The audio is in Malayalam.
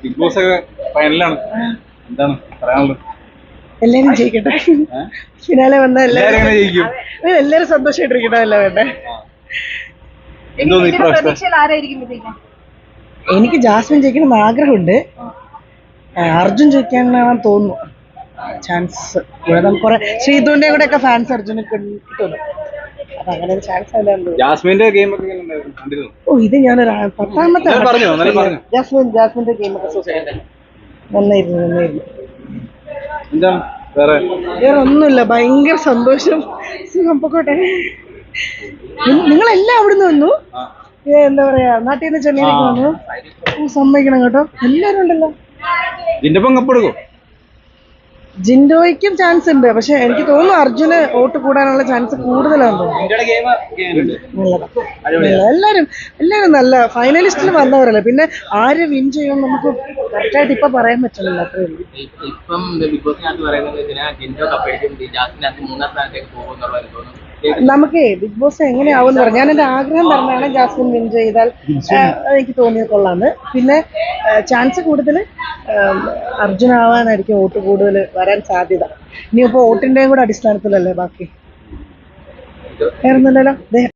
ബിഗ് ബോസ് ഒക്കെ ഫൈനലാണ്. എന്താണ് പറയാനുള്ളത്? എല്ലാരും ജയിക്കട്ടെ. ഫിനാലെ വന്ന എല്ലാരും എങ്ങനെ ജയിക്കും? എല്ലാരും സന്തോഷമായിട്ടിരിക്കണമല്ലോ വേണ്ടേ. എന്തോന്ന് ഇപ്രാവശ്യം? എനിക്ക് ജാസ്മിൻ ജയിക്കണം എന്ന് ആഗ്രഹമുണ്ട്. അർജുൻ ജയിക്കാനാണെന്ന് തോന്നുന്നു ചാൻസ്. ഇവിടെ നമുക്ക് കുറെ ശ്രീധുവിന്റെയും കൂടെ ഒക്കെ ഫാൻസ് അർജുന് കിട്ടുന്നു. അപ്പൊ അങ്ങനെ ഒരു ചാൻസ് അല്ലാന്ന്. ജാസ്മിന്റെ ഗെയിം ഒക്കെ കണ്ടിരുന്നു. ഓ, ഇത് ഞാനൊരു 10ാമത്തെ പറഞ്ഞു. ജാസ്മിന്റെ ഗെയിം ഒക്കെ നന്നായിരുന്നു. എന്താണ് വേറെ ഒന്നുമില്ല, ഭയങ്കര സന്തോഷം. സുഖം പൊക്കോട്ടെ. നിങ്ങളെല്ലാം അവിടുന്ന് വന്നു. എന്താ പറയാ, നാട്ടിൽ നിന്ന് ചെന്നൈയിലേക്ക് വന്നു. സമ്മതിക്കണം കേട്ടോ, എല്ലാരും ഉണ്ടല്ലോ. ജിൻഡോപ്പം കപ്പെടുക്കും. ജിൻഡോയ്ക്കും ചാൻസ് ഉണ്ട്, പക്ഷെ എനിക്ക് തോന്നുന്നു അർജുന് വോട്ട് കൂടാനുള്ള ചാൻസ് കൂടുതലാണെന്ന് തോന്നുന്നു. എല്ലാരും നല്ല ഫൈനലിസ്റ്റിൽ വന്നവരല്ലേ. പിന്നെ ആര് വിൻ ചെയ്യും നമുക്ക് കറക്റ്റായിട്ട് ഇപ്പൊ പറയാൻ പറ്റില്ല. അത്രേ ഉള്ളൂ. നമുക്ക് ബിഗ് ബോസ് എങ്ങനെയാവും പറഞ്ഞു. ഞാൻ എന്റെ ആഗ്രഹം പറഞ്ഞാണ് ജാസ്മിൻ വിൻ ചെയ്താൽ എനിക്ക് തോന്നിയത് കൊള്ളാന്ന്. പിന്നെ ചാൻസ് കൂടുതൽ അർജുനാവാനായിരിക്കും വോട്ട് കൂടുതൽ വരാൻ സാധ്യത. ഇനിയിപ്പോ വോട്ടിന്റെയും കൂടെ അടിസ്ഥാനത്തിലല്ലേ ബാക്കി. വേറൊന്നുമില്ലല്ലോ.